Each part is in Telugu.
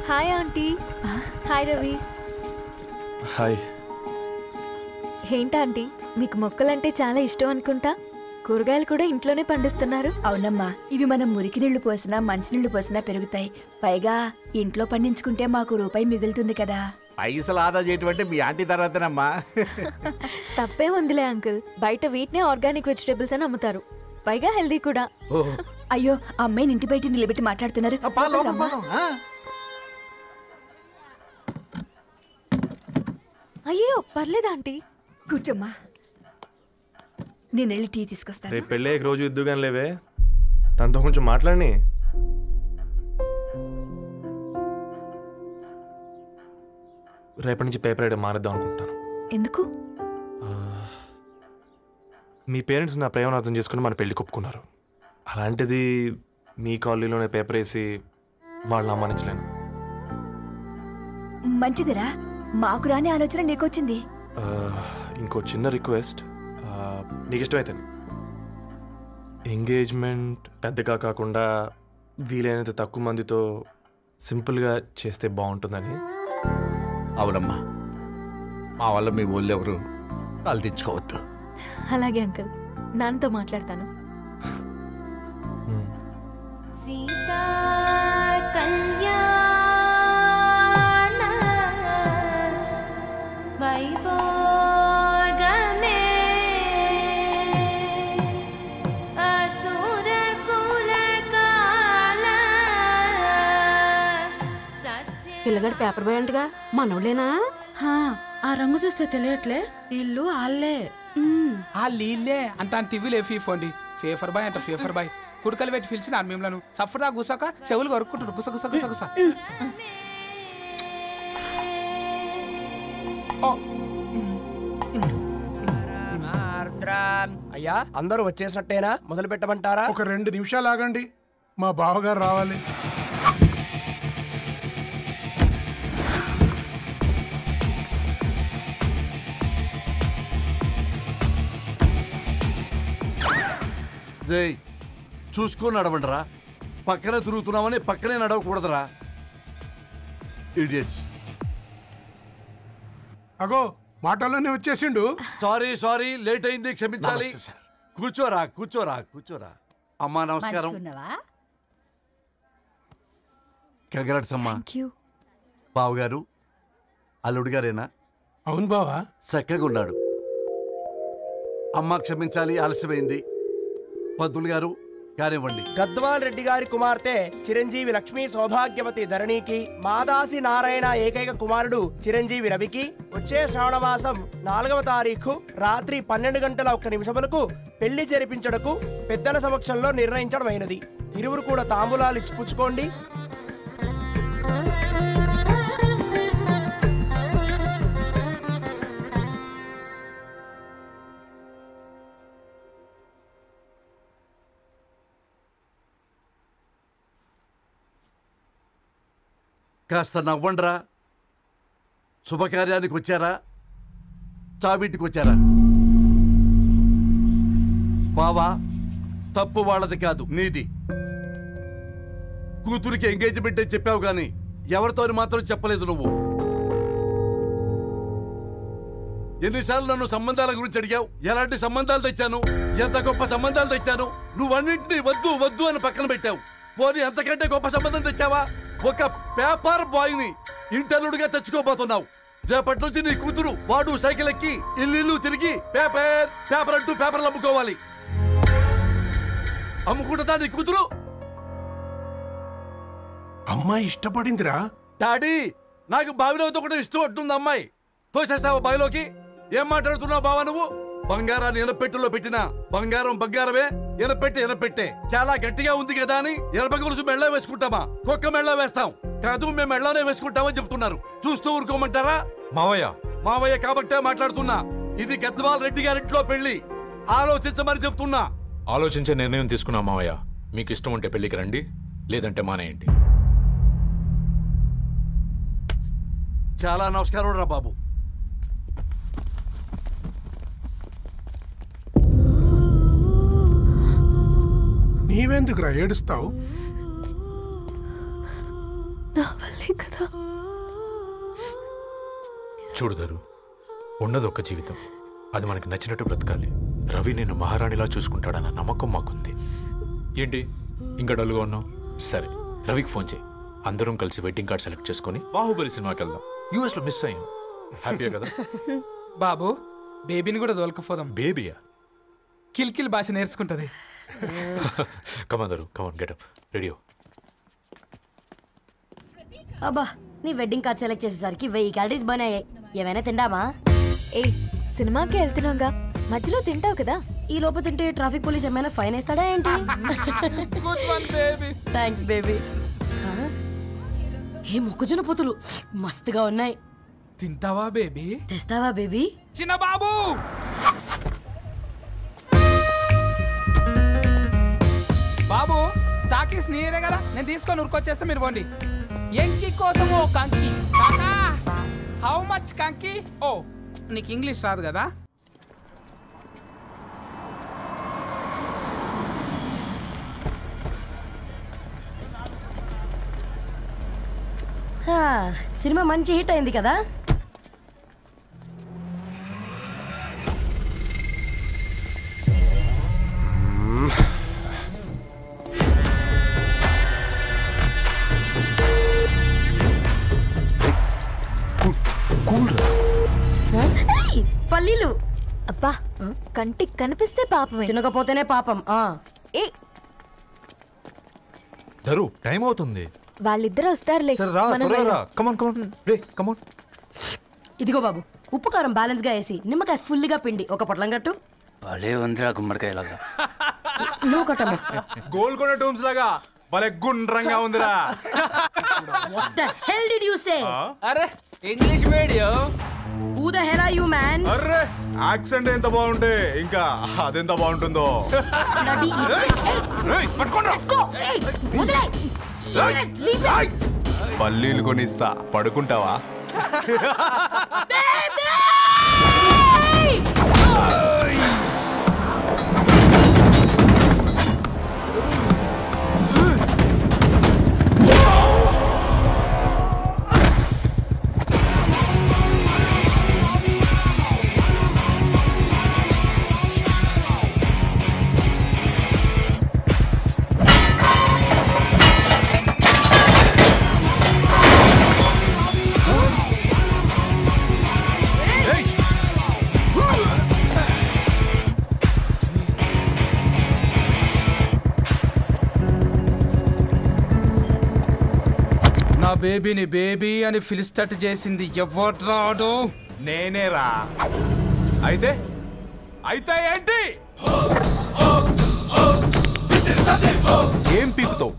Hi aunty. Hi Ravi. Hi. ఏంటంటీ మీకు మొక్కలంటే చాలా ఇష్టం అనుకుంటా. కూరగాయలు కూడా ఇంట్లోనే పండిస్తున్నారు. అవునమ్మా, ఇవి మనం మురికి నీళ్లు పోసినా మంచినీళ్లు పోసినా పెరుగుతాయి. పైగా ఇంట్లో పండించుకుంటే మాకు రూపాయి మిగులుతుంది కదా. పైసలు ఆదా చేయటం అంటే మీ ఆంటీ తర్వాతనమ్మా. తప్పే ఉందిలే అంకుల్, బయట వీటినే ఆర్గానిక్ వెజిటేబుల్స్ అని అమ్ముతారు, పైగా హెల్దీ కూడా. అయ్యో, అమ్మాయిని ఇంటి బయట నిలబెట్టి మాట్లాడుతున్నారు. అయ్యో పర్లేదు ఆంటీ, కూర్చోమ్మా, నేను వెళ్ళి టీ తీసుకొస్తాను. రేపు పెళ్ళి రోజు ఇద్దుగాని లేవే, తనతో కొంచెం మాట్లాడి. రేపటి నుంచి పేపర్ వేయడం మానేద్దాం అనుకుంటాను. ఎందుకు? మీ పేరెంట్స్ నా ప్రేమను అర్థం చేసుకుని మన పెళ్లి కొప్పుకున్నారు. అలాంటిది మీ కాలనీలోనే పేపర్ వేసి వాళ్ళని అమ్మానించలేను. మంచిదిరా, మాకు రాని ఆలోచన నీకొచ్చింది. ఇంకో చిన్న రిక్వెస్ట్, నీకు ఇష్టమైతే ఎంగేజ్మెంట్ పెద్దగా కాకుండా వీలైనంత తక్కువ మందితో సింపుల్గా చేస్తే బాగుంటుందని. అవునమ్మా, మా వల్ల మీ ఊళ్ళో ఎవరు కాలు తెచ్చుకోవద్దు. అలాగే అంకుల్, నాన్నతో మాట్లాడతాను. సీతా కళ్యాణ వైభోగమే అసుర కులకాల. పిల్లగాడు పేపర్ బాయ్ అంటగా, మనోళ్ళేనా? ఆ రంగు చూస్తే తెలియట్లే, ఇల్లు ఆళ్ళే. ఆ లీళ్ళే అంత టీవీలే ఫీఫోండి. ఫేఫర్ బాయ్ అంట, ఫేఫర్ బాయ్. కుడుకలు పెట్టి పిలిచిన మిమ్మల్ని సఫర్దా గుసక చెవులు కొరుక్కుంటారు. గుస గుస గుస గుస. అయ్యా, అందరూ వచ్చేసినట్టేనా? మొదలు పెట్టమంటారా? ఒక 2 నిమిషాలు ఆగండి, మా బావగారు రావాలి. చూసుకొని నడవండిరా, పక్కన తిరుగుతున్నామని పక్కనే నడవకూడదురా. ఇడియట్స్. అగో మాటల్లోనే వచ్చేసిండు. సారీ సారీ, లేట్ అయింది, క్షమించాలి. కూర్చోరా కూర్చోరా కూర్చోరా. అమ్మా నమస్కారం. కంగ్రాట్స్ అమ్మా. బావగారు అల్లుడు గారేనా? అవును బావా, చక్కగా ఉన్నాడు. అమ్మ క్షమించాలి, ఆలస్యమైంది. పంతులు గారు కానివ్వండి. గద్వాల్ రెడ్డి గారి కుమార్తె చిరంజీవి లక్ష్మీ సౌభాగ్యవతి ధరణికి, మాదాసి నారాయణ ఏకైక కుమారుడు చిరంజీవి రవికి వచ్చే శ్రావణ మాసం 4వ తారీఖు రాత్రి 12:01 పెళ్లి జరిపించడకు పెద్దల సమక్షంలో నిర్ణయించడమైనది. ఇరువురు కూడా తాంబూలాలు ఇచ్చి పుచ్చుకోండి. కాస్త నవ్వండ్రా. శుభకార్యానికి వచ్చారా, చావింటికి వచ్చారా? బావా, తప్పు వాళ్ళది కాదు, నీది. కూతురికి ఎంగేజ్మెంట్ అని చెప్పావు కానీ ఎవరితో మాత్రం చెప్పలేదు నువ్వు. ఎన్నిసార్లు నన్ను సంబంధాల గురించి అడిగావు? ఎలాంటి సంబంధాలు తెచ్చాను, ఎంత గొప్ప సంబంధాలు తెచ్చాను. నువ్వన్నింటినీ వద్దు వద్దు అని పక్కన పెట్టావు. పోనీ అంతకంటే గొప్ప సంబంధం తెచ్చావా? ఒక పేపర్ బాయ్ ని ఇంటర్లుడిగా తెచ్చుకోబోతున్నావు. రేపటి నుంచి నీ కూతురు వాడు సైకిల్ ఎక్కి ఇల్లు తిరిగి పేపర్ పేపర్ అంటూ పేపర్లు అమ్ముకోవాలి. అమ్ముకుంటుందా నీ కూతురు? అమ్మాయి ఇష్టపడిందిరా. డాడీ, నాకు బావిలో కూడా ఇష్టం ఉంటుంది. అమ్మాయి తోసేస్తావా బావిలోకి? ఏం మాట్లాడుతున్నావు బావా నువ్వు? బంగారాన్ని ఎనపెట్టులో పెట్టినా బంగారం బంగారమే, ఎనపెట్టి ఎనపెట్టే. చాలా గట్టిగా ఉంది కదా అని ఎనప గొలుసు మెళ్ళ వేసుకుంటామా? కుక్క మెళ్ళ వేస్తాం కాదు, మేము మెళ్ళనే వేసుకుంటామని చెప్తున్నారు. చూస్తూ ఊరుకోమంటారా? మావయ్య మావయ్య కాబట్టే మాట్లాడుతున్నా. ఇది గద్వాల్ రెడ్డి గారింట్లో పెళ్లి, ఆలోచించమని చెప్తున్నా. ఆలోచించే నిర్ణయం తీసుకున్నా మావయ్య. మీకు ఇష్టం ఉంటే పెళ్లికి రండి, లేదంటే మానేయండి. చాలా నమస్కారం రా బాబు. నీవెందుకురా ఏడుస్తావు? నా వల్లే కదా. చూడుదారు, ఉన్నది ఒక్క జీవితం, అది మనకి నచ్చినట్టు బ్రతకాలి. రవి నేను మహారాణిలా చూసుకుంటాడన్న నమ్మకం మాకుంది. ఏంటి ఇంకా డల్గా ఉన్నావు? సరే, రవికి ఫోన్ చేయి. అందరం కలిసి వెడ్డింగ్ కార్డ్ సెలెక్ట్ చేసుకుని బాహుబలి సినిమాకి వెళ్దాం. యూఎస్ లో మిస్ అయ్యాం. హ్యాపీయా కదా? బాబు, బేబీని కూడా దొలకపోదాం. బేబీయా? కిల్కిల్ భాష నేర్చుకుంటది. కమాందరు, కమాన్, గెటప్, రెడీయో. అబ్బా, నీ వెడ్డింగ్ కార్డ్ సెలెక్ట్ చేసేసరికి 1000 క్యాలరీస్ బర్న్ అయ్యాయి. ఏమైనా తిండామా? ఏ సినిమాకి వెళ్తున్నాగా, మధ్యలో తింటావు కదా. ఈ లోపు తింటే ట్రాఫిక్ పోలీస్ ఏమైనా ఫైన్ వేస్తాడా ఏంటి? Thanks baby. ఏ మొక్కజొన్న పొతులు మస్తుగా ఉన్నాయి. తింటావా బేబీ? తెస్తావా బేబీ? చిన్న బాబు, బాబు టాకీస్ నీరే కదా, నేను తీసుకొని ఉరికొచ్చేస్తే మీరు పోండి. ఎంకి కోసం ఓ కంకి. కాకా, హౌ మచ్ కంకి? ఓ, నీకు ఇంగ్లీష్ రాదు కదా. సినిమా మంచి హిట్ అయింది కదా. పల్లీలు అబ్బా, కంటికి కనిపిస్తే పాపమే, తినకపోతేనే పాపం. ఏ దరు, టైం అవుతుంది. వాళ్ళిద్దరు వస్తారులే. మనం వెళ్దాం. ఇదిగో బాబు, ఉప్పు కారం బ్యాలెన్స్ గా వేసి నిమ్మకాయ ఫుల్ గా పిండి ఒక పొట్లం కట్టు. భలే ఉందిరా గుమ్మడికాయలాగా. నువ్వు కట్టమ్మా. గోల్కొండ టూమ్స్ లాగా భలే గుండ్రంగా ఉందిరా. What the hell did you say? అరే English medium. Who the hell are you man? Array, accent ఎంత బాగుంటే ఇంకా అదెంత బాగుంటుందో. పల్లీలు కొనిస్తా, పడుకుంటావా? బేబీని బేబీ అని ఫిలిస్టట్ చేసింది ఎవడ్రాడు? నేనేరా. అయితే అయితే ఏంటి? ఏం పీకుతావు?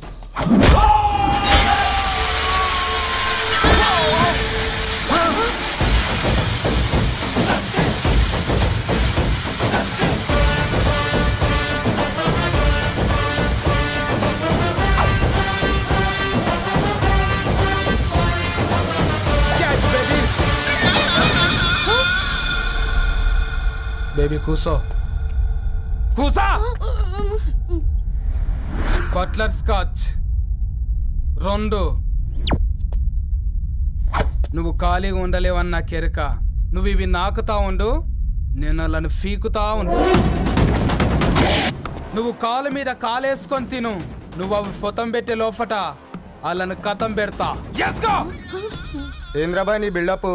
బేబీ కూసో, కూసా. Buttler scotch 2. నువ్వు ఖాళీగా ఉండలేవన్న కెరక. నువ్వు ఇవి నాకుతా ఉండు, నేను అలాను ఫీకుతా ఉండు. నువ్వు కాలు మీద కాలేసుకొని తిను. నువ్వు అవి ఫొతం పెట్టే లోపట అలాను కథం పెడతా. ఏంద్రాబాయ్ నీ బిల్డప్?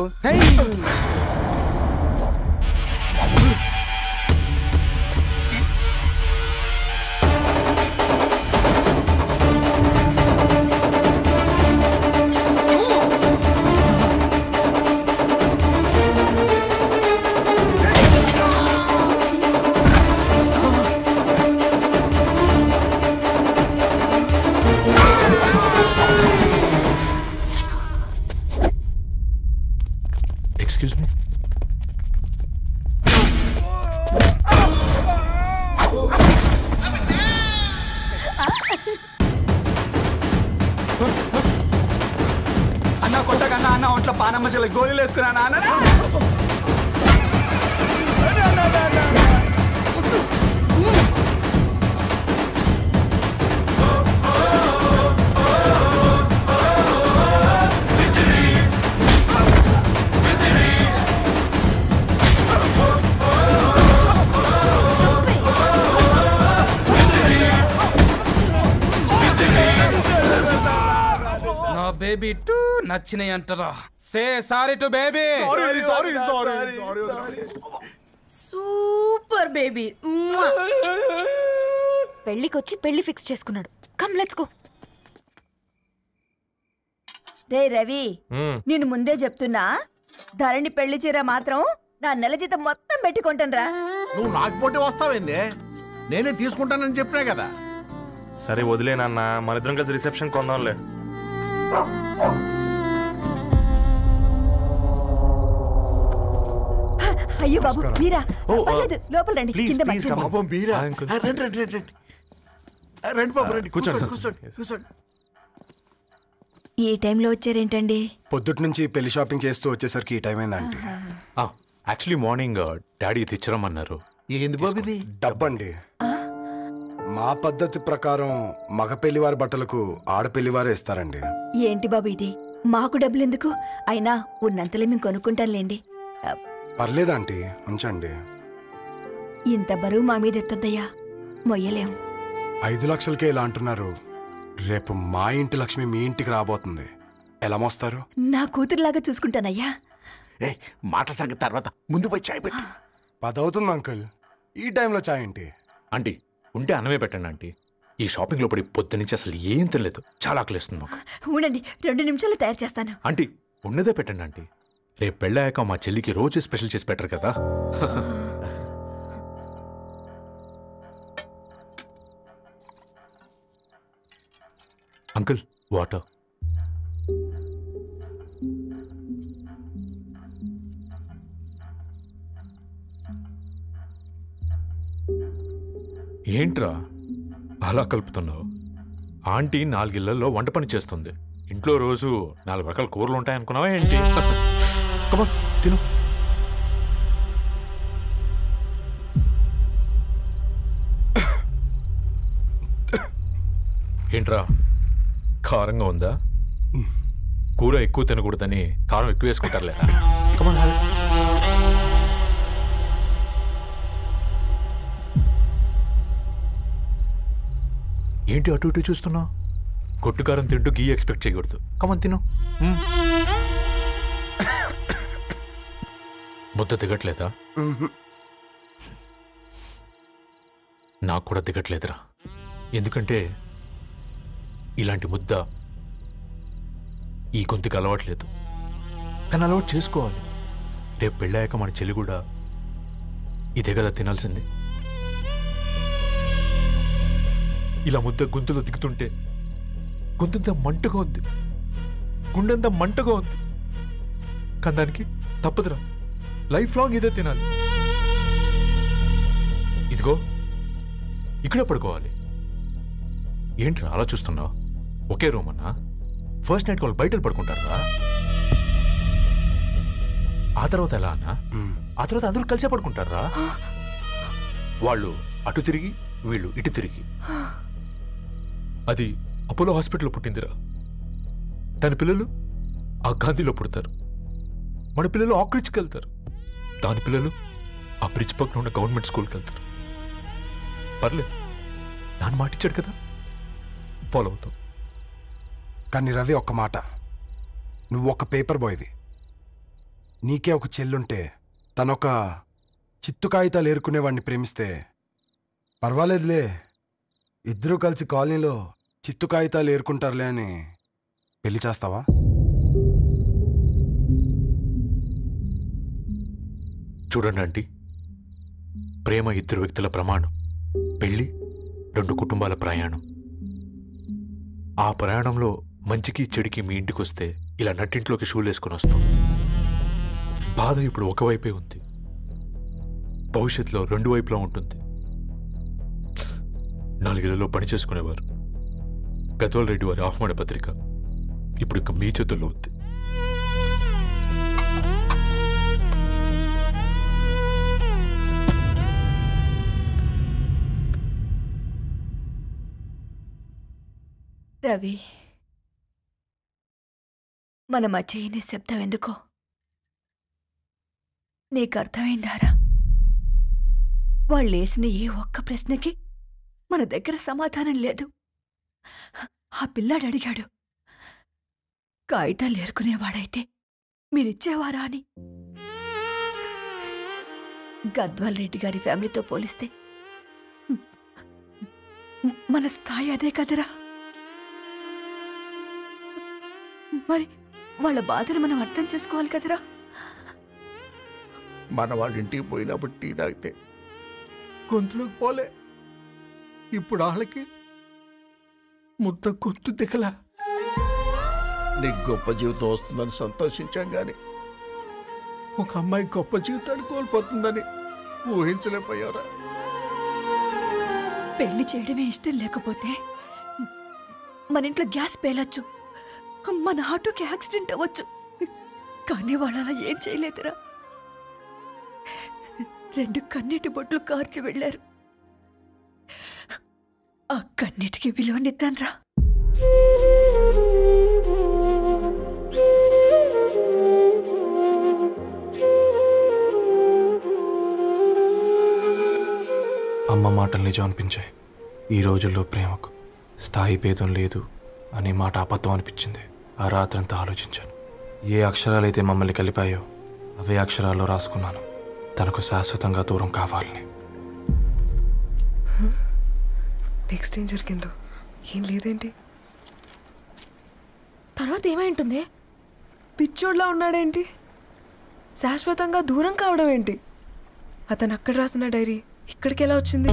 Excuse me? అన్న కొట్టకన్నా అన్న ఒంట్లో పానమ్మ చెల్లి గోళీలు వేసుకున్నా అన్న. బేబీ టూ నచ్చినాయి అంటారా? Say sorry to baby. Super baby. పెళ్ళికొచ్చి పెళ్లి ఫిక్స్ చేసుకున్నాడు. Come let's go. రే రవి, నేను ముందే చెప్తున్నా, ధరణి పెళ్లి చీర మాత్రం నా నెల జీతం మొత్తం పెట్టుకుంటాను. నువ్వు నాకు పోటీ వస్తావేంది? నేనే తీసుకుంటానని చెప్పినా కదా. సరే వదిలేనన్నా, మన ఇద్దరం కలిసి రిసెప్షన్ కొందాంలే. అయ్యో బాబు మీరా, పర్లేదు లోపల రండి. కింద పాపం మీరా, రండి రండి రండి రండి బాబు రండి, కూర్చోండి కూర్చోండి కూర్చోండి. ఈ టైంలో వచ్చారేంటండి? పొద్దుటి నుంచి పెళ్లి షాపింగ్ చేస్తూ వచ్చేసరికి ఈ టైం అయిందండి. యాక్చువల్లీ మార్నింగ్ డాడీ తెచ్చరమన్నారు. ఏంది బాబు ఇది? డబ్బండి. మా పద్ధతి ప్రకారం మగ పెళ్లివారి బట్టలకు ఆడపెళ్లివారే ఇస్తారండి. ఏంటి బాబు ఇది? మాకు డబ్బులు ఎందుకు? అయినా ఉన్నంతలే మేము కొనుక్కుంటాంలేండి. పర్లేదు ఆంటీ, ఉంచండి. ఇంత బరువు మా మీద ఎత్తొద్దయ్యా, మొయ్యలేం. 5 లక్షలకే ఇలా అంటున్నారు. రేపు మా ఇంటి లక్ష్మి మీ ఇంటికి రాబోతుంది. ఎలా మోస్తారు? నా కూతురులాగా చూసుకుంటానయ్యా. మాట సంగతి తర్వాత, ముందు పోయి చాయ్ పెట్టి. 10 అవుతుంది అంకుల్, ఈ టైంలో చాయ్ ఏంటి? ఆంటీ ఉంటే అన్నమే పెట్టండి ఆంటీ. ఈ షాపింగ్లో పడి పొద్దు నుంచి అసలు ఏం తినలేదు, చాలా ఆకలిస్తుంది మాకు. ఉండండి, 2 నిమిషాలు తయారు చేస్తాను. ఆంటీ ఉన్నదే పెట్టండి ఆంటీ. రేపు పెళ్ళాక మా చెల్లికి రోజు స్పెషల్ చేసి పెట్టరు కదా. Uncle water. ఏంట్రా అలా కలుపుతున్నావు? ఆంటీ 4 ఇళ్లలో వంట పని చేస్తుంది. ఇంట్లో రోజు 4 రకాల కూరలు ఉంటాయనుకున్నావా ఏంటి? కమాన్ తిను. ఏంట్రా కారంగా ఉందా? కూర ఎక్కువ తినకూడదని కారం ఎక్కువ వేసుకుంటారులే. కమాన్. ఏంటి అటు ఇటు చూస్తున్నావు? కొట్టుకారం తింటూ గీ ఎక్స్పెక్ట్ చేయకూడదు. కమన్ తిను. ముద్ద దిగట్లేదా? నాకు కూడా దిగట్లేదురా. ఎందుకంటే ఇలాంటి ముద్ద ఈ గొంతుకి అలవాట్లేదు. కానీ అలవాటు చేసుకోవాలి. రేపు పెళ్ళాక మన చెల్లి కూడా ఇదే కదా తినాల్సింది. ఇలా ముద్ద గొంతులో దిగుతుంటే గొంతంతా మంటగా ఉంది, గుండెంతా మంటగా ఉంది. కానీ దానికి తప్పదురా, లైఫ్ లాంగ్ ఇదే తినాలి. ఇదిగో ఇక్కడే పడుకోవాలి. ఏంట్రా అలా చూస్తున్నావు? ఒకే రూమ్ అన్నా? ఫస్ట్ నైట్ వాళ్ళు బయటలు పడుకుంటారా? ఆ తర్వాత ఎలా అన్నా? ఆ తర్వాత అందరూ కలిసే పడుకుంటారా? వాళ్ళు అటు తిరిగి వీళ్ళు ఇటు తిరిగి. అది అపోలో హాస్పిటల్లో పుట్టిందిరా. దాని పిల్లలు ఆ గాంధీలో పుడతారు. మన పిల్లలు ఆక్రిడ్జ్కి వెళ్తారు. దాని పిల్లలు ఆ బ్రిడ్జ్ పక్కన ఉన్న గవర్నమెంట్ స్కూల్కి వెళ్తారు. పర్లేదు, నాన్న మాటిచ్చాడు కదా, ఫాలో అవుతాం. కానీ రవి ఒక్క మాట, నువ్వు ఒక పేపర్ బాయ్వి. నీకే ఒక చెల్లుంటే తనొక చిత్తు కాగితాలు ఏరుకునేవాడిని ప్రేమిస్తే పర్వాలేదులే, ఇద్దరూ కలిసి కాలనీలో చిత్తు కాగితాలు ఏరుకుంటారులే అని పెళ్లి చేస్తావా? చూడండి ఆంటీ, ప్రేమ 2 వ్యక్తుల ప్రమాణం, పెళ్ళి 2 కుటుంబాల ప్రయాణం. ఆ ప్రయాణంలో మంచికి చెడుకి మీ ఇంటికి వస్తే ఇలా నట్టింట్లోకి షూలు వేసుకొని వస్తాం. బాధ ఇప్పుడు ఒకవైపే ఉంది, భవిష్యత్తులో 2 వైపులా ఉంటుంది. 4 ఇళ్లలో పని చేసుకునేవారు. గద్వాల్ రెడ్డి వారి ఆహ్వాన పత్రిక ఇప్పుడు ఇక మీ చేతుల్లో ఉంది. రవి, మన మధ్య ఈ నిశ్శబ్దం ఎందుకో నీకు అర్థమైందారా? వాళ్ళు వేసిన ఏ ఒక్క ప్రశ్నకి మన దగ్గర సమాధానం లేదు. ఆ పిల్లాడు అడిగాడు, కాగితాలు ఏరుకునేవాడైతే మీరిచ్చేవారా అని. గద్వాల్ రెడ్డి గారి ఫ్యామిలీతో పోలిస్తే మన స్థాయి అదే కదరా. మరి వాళ్ళ బాధను మనం అర్థం చేసుకోవాలి కదరా. మన వాళ్ళ ఇంటికి పోయినప్పుడు టీ తాగితే గొంతులోకి పోలే, ఇప్పుడు వాళ్ళకి ముద్ద గొంతు దిగలా. నీకు గొప్ప జీవితం వస్తుందని సంతోషించాం కానీ ఒక అమ్మాయి గొప్ప జీవితాన్ని కోల్పోతుందని ఊహించలేకపోయారా? పెళ్లి చేయడమే ఇష్టం లేకపోతే మన ఇంట్లో గ్యాస్ పేలొచ్చు, మన ఆటోకి యాక్సిడెంట్ అవ్వచ్చు, కానీ వాళ్ళు అలా ఏం చేయలేదురా. 2 కన్నీటి బొట్లు కార్చి వెళ్ళారు. ఆ కన్నీటికి విలువనిద్దాన్రా. అమ్మ మాటలు నిజం అనిపించాయి. ఈ రోజుల్లో ప్రేమకు స్థాయి భేదం లేదు అనే మాట అబద్ధం అనిపించింది. ఆ రాత్రంతా ఆలోచించాను. ఏ అక్షరాలైతే మమ్మల్ని కలిపాయో అవే అక్షరాల్లో రాసుకున్నాను, తనకు శాశ్వతంగా దూరం కావాలని. నెక్స్ట్ ఏం జరిగిందో ఏం లేదేంటి? తర్వాత ఏమై ఉంటుంది? పిచ్చోడ్లా ఉన్నాడేంటి? శాశ్వతంగా దూరం కావడం ఏంటి? అతను అక్కడ రాసిన డైరీ ఇక్కడికి ఎలా వచ్చింది?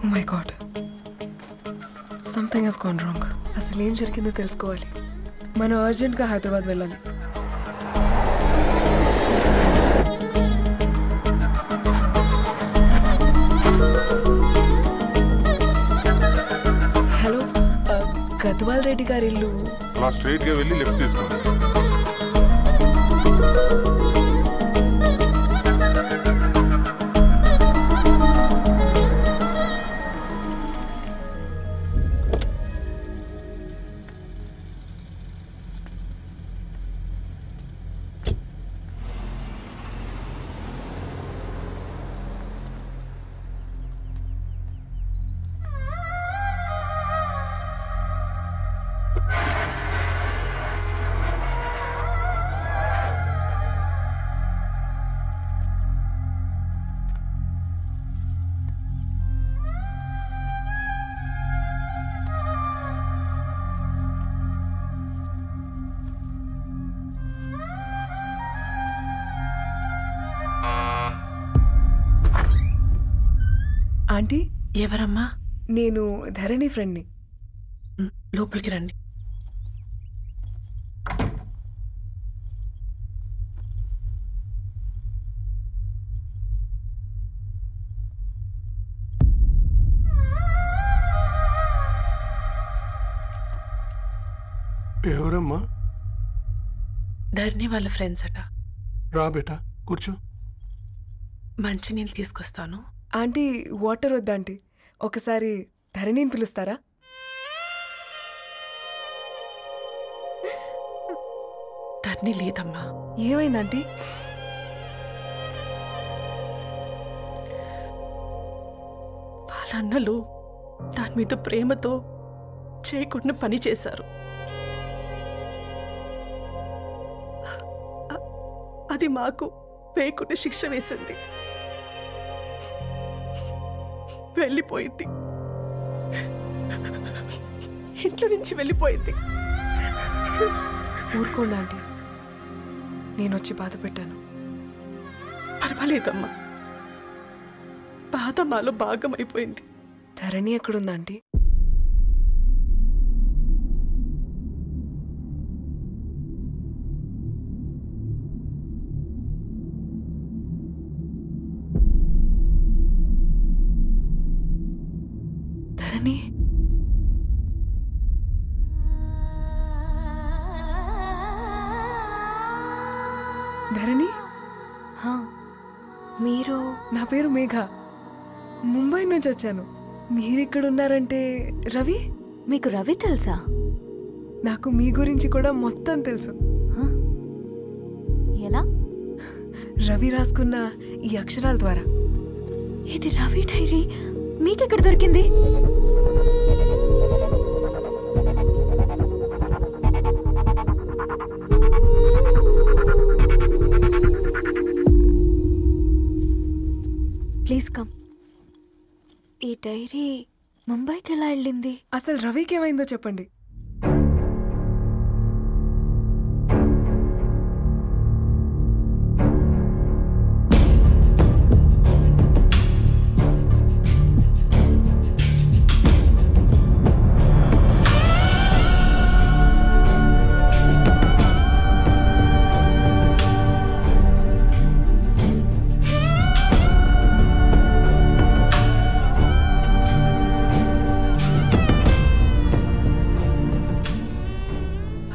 Oh my God, something has gone wrong. అసలు ఏం జరిగిందో తెలుసుకోవాలి. మనం అర్జెంట్గా హైదరాబాద్ వెళ్ళాలి. హలో, గద్వాల్ రెడ్డి గారి ఇల్లు అలా స్ట్రైట్గా వెళ్ళి లెఫ్ట్ తీసుకోండి. ఆంటీ, ఎవరమ్మా? నేను ధరణి ఫ్రెండ్ని. లోపలికి రండి. ఎవరమ్మా? ధరణి వాళ్ళ ఫ్రెండ్స్ అట. రా బేటా, కూర్చో. మంచినీళ్ళు తీసుకొస్తాను. ఆంటీ, వాటర్ వద్దాంటీ, ఒకసారి ధరణిని పిలుస్తారా? ధరణి లేదమ్మా. ఏమైందంటీ? వాళ్ళ అన్నలు దాని మీద ప్రేమతో చేయకుండా పని చేశారు. అది మాకు వేయకుండా శిక్ష వేసింది. వెళ్ళిపోయింది, ఇంట్లో నుంచి వెళ్ళిపోయింది. ఊరుకోండి ఆంటీ, నేను వచ్చి బాధ పెట్టాను. పర్వాలేదమ్మా, బాధ మాలో భాగం అయిపోయింది. ధరణి ఎక్కడుందా ఆంటీ? ధరణి, ధరణి, మీరు? నా పేరు మేఘ, ముంబై నుంచి వచ్చాను. మీరిక్కడ ఉన్నారంటే రవి? మీకు రవి తెలుసా? నాకు మీ గురించి కూడా మొత్తం తెలుసు. ఎలా? రవి రాసుకున్న ఈ అక్షరాల ద్వారా. ఇది రవి డైరీ మీకెక్కడ దొరికింది? డైరీ ముంబైకి ఎలా వెళ్ళింది? అసలు రవికి ఏమైందో చెప్పండి.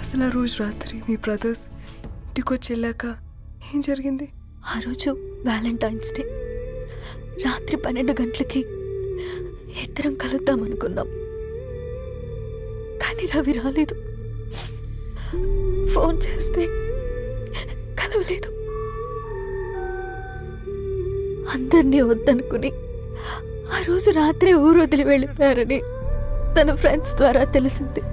అసలు ఆ రోజు రాత్రి మీ బ్రదర్స్ ఇంటికి వచ్చి వెళ్ళాక ఏం జరిగింది? ఆ రోజు వ్యాలంటైన్స్ డే రాత్రి 12 గంటలకి ఇద్దరం కలుద్దామనుకున్నాం. కానీ రవి రాలేదు. ఫోన్ చేస్తే కలవలేదు. అందరినీ వద్దనుకుని ఆ రోజు రాత్రి ఊరు వదిలి వెళ్ళిపోయారని తన ఫ్రెండ్స్ ద్వారా తెలిసింది.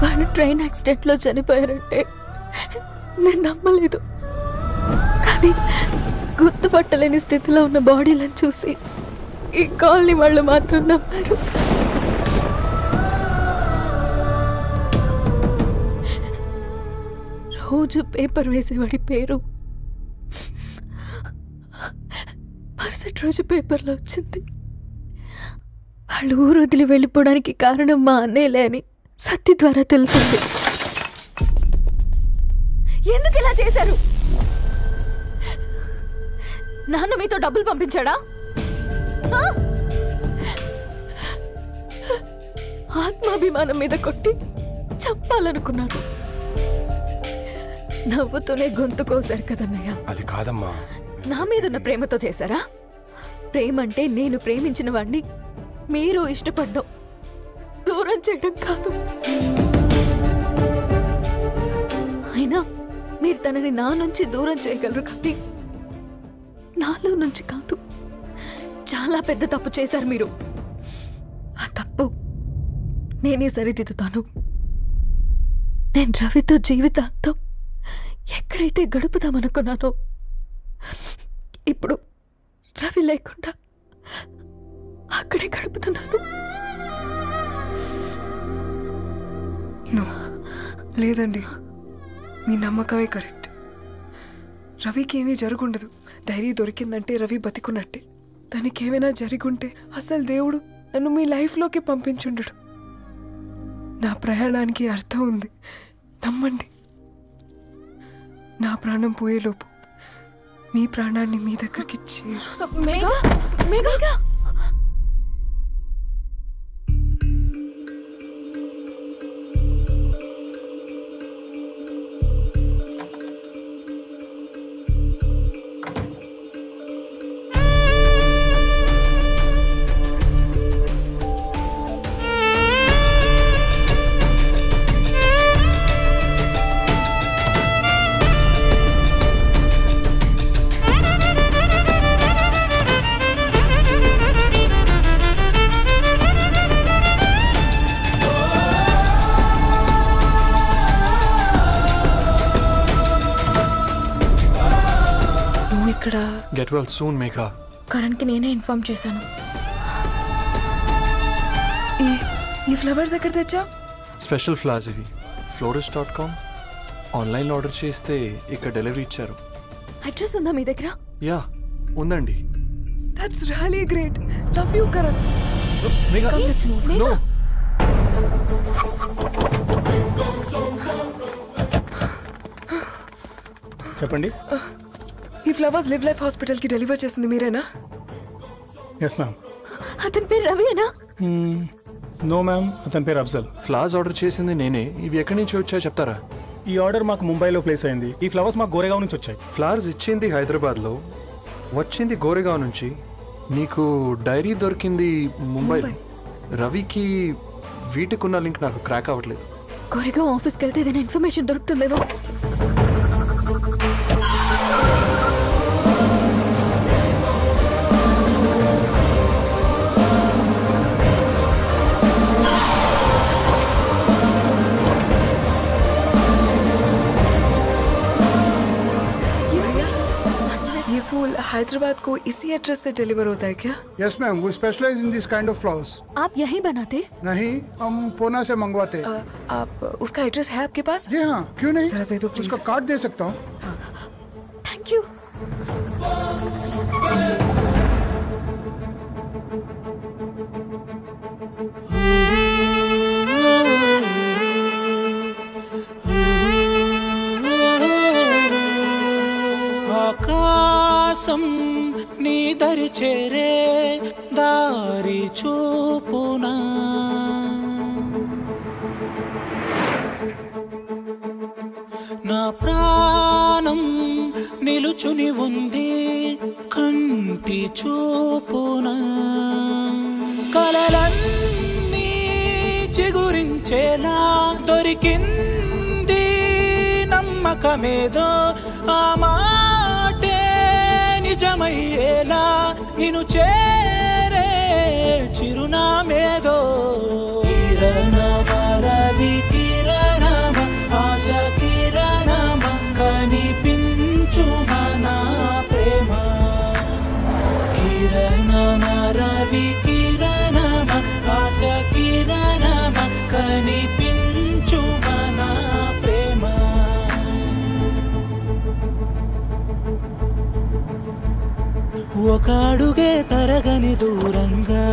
వాళ్ళు ట్రైన్ యాక్సిడెంట్లో చనిపోయారంటే నేను నమ్మలేదు. కానీ గుర్తుపట్టలేని స్థితిలో ఉన్న బాడీలను చూసి ఈ కాలనీ వాళ్ళు మాత్రం నమ్మారు. రోజు పేపర్ వేసేవాడి పేరు మరుసటి రోజు పేపర్లో వచ్చింది. వాళ్ళు ఊరు వదిలి వెళ్ళిపోవడానికి కారణం మా అన్నయ్యలే అని సత్తి ద్వారా తెలిసింది. ఎందుకు ఇలా చేశారు? నాన్న మీతో డబ్బులు పంపించాడా? ఆత్మాభిమానం మీద కొట్టి చంపాలనుకున్నారు. నవ్వుతూనే గొంతు కోసారు కదన్నయ్య. అది కాదమ్మా. నా మీదున్న ప్రేమతో చేశారా? ప్రేమ అంటే నేను ప్రేమించిన వాడిని మీరు ఇష్టపడ్డం, దూరం చేయడం కాదు. అయినా మీరు తనని నా నుంచి దూరం చేయగలరు కానీ నాలో నుంచి కాదు. చాలా పెద్ద తప్పు చేశారు మీరు. ఆ తప్పు నేనే సరిదిద్దుతాను. నేను రవితో జీవితాంతం ఎక్కడైతే గడుపుదామనుకున్నానో ఇప్పుడు రవి లేకుండా అక్కడే గడుపుతున్నాను. లేదండి, మీ నమ్మకమే కరెక్ట్. రవికి ఏమీ జరుగుండదు. డైరీ దొరికిందంటే రవి బతికున్నట్టే. తనకి ఏమైనా జరుగుంటే అసలు దేవుడు నన్ను మీ లైఫ్లోకి పంపించుండడు. నా ప్రయాణానికి అర్థం ఉంది, నమ్మండి. నా ప్రాణం పోయేలోపు మీ ప్రాణాన్ని మీ దగ్గరికి గెట్ వెల్ సూన్ మేఘా. కరణ్కి నేనే ఇన్ఫార్మ్ చేశాను. ఈ ఫ్లవర్స్ ఎక్కడ తెచ్చా? స్పెషల్ ఫ్లవర్స్ ఇవి. florist.com ఆన్లైన్లో ఆర్డర్ చేస్తే ఇక్కడ డెలివరీ ఇచ్చారు. అడ్రస్ ఉందా మీ దగ్గర? యా ఉందండి. That's really great. Love you Karan. No. చెప్పండి. ఈ ఫ్లవర్స్ లివ్ లైఫ్ హాస్పిటల్కి డెలివర్ చేసింది మీరేనా? Yes ma'am. అతని పేరు రవియేనా? నో మ్యామ్, అతని పేరు అఫ్జల్. ఫ్లవర్స్ ఆర్డర్ చేసింది నేనే. ఇవి ఎక్కడి నుంచి వచ్చాయో చెప్తారా? ఈ ఆర్డర్ మాకు ముంబైలో ప్లేస్ అయింది. ఈ ఫ్లవర్స్ మాకు గోరేగావ్ నుంచి వచ్చాయి. ఫ్లవర్స్ ఇచ్చింది హైదరాబాద్లో, వచ్చింది గోరేగావ్ నుంచి. నీకు డైరీ దొరికింది ముంబైలో. రవికి వీటికున్న లింక్ నాకు క్రాక్ అవ్వట్లేదు. గోరేగావ్ ఆఫీస్కి వెళ్తే ఏదైనా ఇన్ఫర్మేషన్ దొరుకుతుందేమో. हैदराबाद को इसी एड्रेस से डिलीवर होता है क्या? यस मैम, वो specialize in this kind of flowers. आप यहीं बनाते? नहीं, हम पूना से मंगवाते। आप उसका एड्रेस है आपके पास? जी हाँ, क्यों नहीं? जरा दे दो प्लीज। उसका कार्ड दे सकता हूँ। Thank you. ఆకాశం నీ దరి చేరే దారి చూపునా నా ప్రాణం నిలుచుని ఉంది కంటి చూపునా కలలన్నీ చిగురించేలా దొరికింది నమ్మకమేదో ఆ మాటే నిజమయ్యేలా నిన్ను చేరే చిరునామేదో కిరణమ రవి కిరణమ ఆశ కిరణమ కనిపించు మన ప్రేమ కిరణమ రవి కిరణమ ఆశ కిరణమ కనిపించు మన ప్రేమ ఒక అడుగే తరగని దూరంగా